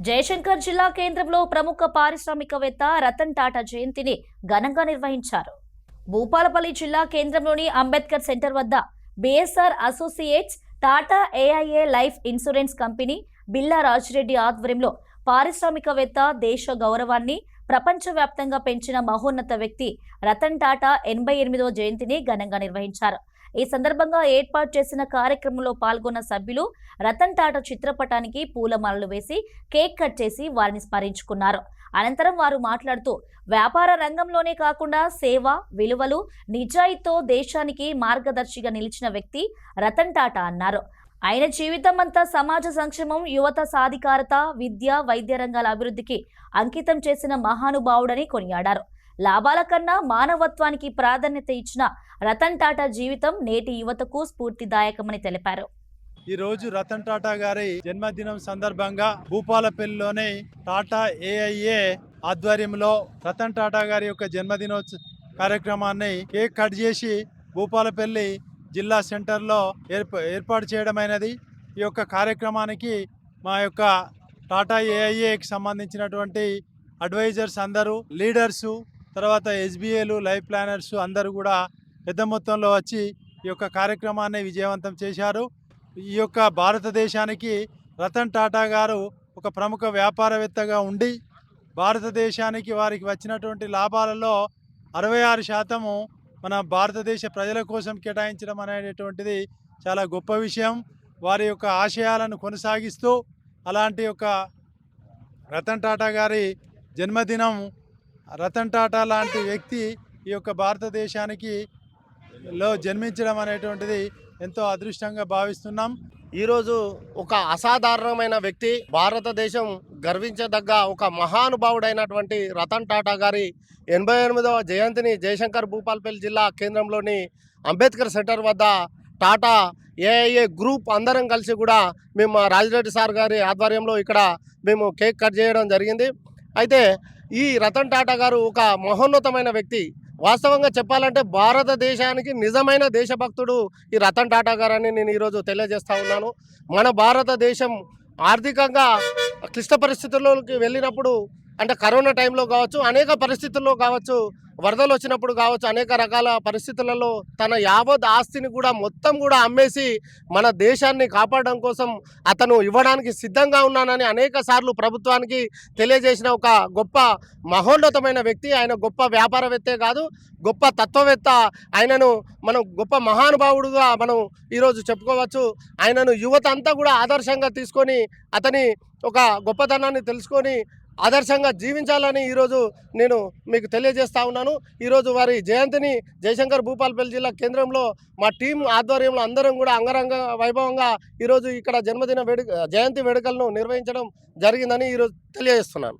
జయశంకర్ జిల్లా కేంద్రంలో ప్రముఖ పారిశ్రామికవేత్త రతన్ టాటా జయంతిని ఘనంగా నిర్వహించారు. భూపాలపల్లి జిల్లా కేంద్రంలోని అంబేద్కర్ సెంటర్ వద్ద BSR associates, Tata AIA life insurance company, బిల్లా రాజిరెడ్డి ఆధ్వర్యంలో పారిశ్రామికవేత్త, దేశ గౌరవాన్ని ప్రపంచవ్యాప్తంగా పెంచిన మహోన్నత వ్యక్తి రతన్ టాటా 88వ జయంతిని ఘనంగా నిర్వహించారు. ఈ సందర్భంగా ఏర్పాటు చేసిన కార్యక్రమంలో పాల్గొన్న సభ్యులు రతన్ టాటా చిత్రపటానికి పూలమాలలు వేసి కేక్ కట్ చేసి వారిని స్మరించుకున్నారు. అనంతరం వారు మాట్లాడుతూ వ్యాపార రంగంలోనే కాకుండా సేవ, విలువలు, నిజాయితీతో దేశానికి మార్గదర్శిగా నిలిచిన వ్యక్తి రతన్ టాటా అన్నారు. ఆయన జీవితం అంతా సమాజ సంక్షేమం, యువత సాధికారత, విద్య, వైద్య రంగాల అభివృద్ధికి అంకితం చేసిన మహానుభావుడని కొనియాడారు. లాభాల కన్నా మానవత్వానికి ప్రాధాన్యత ఇచ్చిన రతన్ టాటా జీవితం నేటి యువతకు స్ఫూర్తిదాయకమని తెలిపారు. ఈ రోజు రతన్ టాటా గారి జన్మదినం సందర్భంగా భూపాలపల్లిలోని టాటా ఏఐఏ ఆధ్వర్యంలో రతన్ టాటా గారి యొక్క జన్మదినోత్సవ కార్యక్రమాన్ని కేక్ కట్ చేసి భూపాలపల్లి జిల్లా సెంటర్లో ఏర్పాటు చేయడమైనది. ఈ యొక్క కార్యక్రమానికి మా యొక్క టాటా ఏఐఏకి సంబంధించినటువంటి అడ్వైజర్స్ అందరూ, లీడర్సు, తర్వాత ఎస్బీఏలు, లైఫ్ ప్లానర్సు అందరూ కూడా పెద్ద మొత్తంలో వచ్చి ఈ యొక్క కార్యక్రమాన్ని విజయవంతం చేశారు. ఈ యొక్క భారతదేశానికి రతన్ టాటా గారు ఒక ప్రముఖ వ్యాపారవేత్తగా ఉండి భారతదేశానికి వారికి వచ్చినటువంటి లాభాలలో 66% మన భారతదేశ ప్రజల కోసం కేటాయించడం అనేటువంటిది చాలా గొప్ప విషయం. వారి యొక్క ఆశయాలను కొనసాగిస్తూ అలాంటి యొక్క రతన్ టాటా గారి జన్మదినం, రతన్ టాటా లాంటి వ్యక్తి ఈ యొక్క భారతదేశానికి జన్మించడం అనేటువంటిది ఎంతో అదృష్టంగా భావిస్తున్నాం. ఈరోజు ఒక అసాధారణమైన వ్యక్తి, భారతదేశం గర్వించదగ్గ ఒక మహానుభావుడైనటువంటి రతన్ టాటా గారి 88వ జయంతిని జయశంకర్ భూపాలపల్లి జిల్లా కేంద్రంలోని అంబేద్కర్ సెంటర్ వద్ద టాటా ఏఐఏ గ్రూప్ అందరం కలిసి కూడా మేము రాజిరెడ్డి సార్ గారి ఆధ్వర్యంలో ఇక్కడ మేము కేక్ కట్ చేయడం జరిగింది. అయితే ఈ రతన్ టాటా గారు ఒక మహోన్నతమైన వ్యక్తి. వాస్తవంగా చెప్పాలంటే భారతదేశానికి నిజమైన దేశభక్తుడు ఈ రతన్ టాటా గారు అని నేను ఈరోజు తెలియజేస్తూ ఉన్నాను. మన భారతదేశం ఆర్థికంగా క్లిష్ట పరిస్థితుల్లోకి వెళ్ళినప్పుడు, అంటే కరోనా టైంలో కావచ్చు, అనేక పరిస్థితుల్లో కావచ్చు, వరదలు వచ్చినప్పుడు కావచ్చు, అనేక రకాల పరిస్థితులలో తన యావత్ ఆస్తిని కూడా మొత్తం కూడా అమ్మేసి మన దేశాన్ని కాపాడడం కోసం అతను ఇవ్వడానికి సిద్ధంగా ఉన్నానని అనేక సార్లు ప్రభుత్వానికి తెలియజేసిన ఒక గొప్ప మహోన్నతమైన వ్యక్తి. ఆయన గొప్ప వ్యాపారవేత్తే కాదు, గొప్ప తత్వవేత్త. ఆయనను మనం గొప్ప మహానుభావుడుగా మనం ఈరోజు చెప్పుకోవచ్చు. ఆయనను యువత అంతా కూడా ఆదర్శంగా తీసుకొని అతని ఒక గొప్పతనాన్ని తెలుసుకొని ఆదర్శంగా జీవించాలని ఈరోజు నేను మీకు తెలియజేస్తా ఉన్నాను. ఈరోజు వారి జయంతిని జయశంకర్ భూపాలపల్లి జిల్లా కేంద్రంలో మా టీం ఆధ్వర్యంలో అందరం కూడా అంగరంగ వైభవంగా ఈరోజు ఇక్కడ జయంతి వేడుకలను నిర్వహించడం జరిగిందని ఈరోజు తెలియజేస్తున్నాను.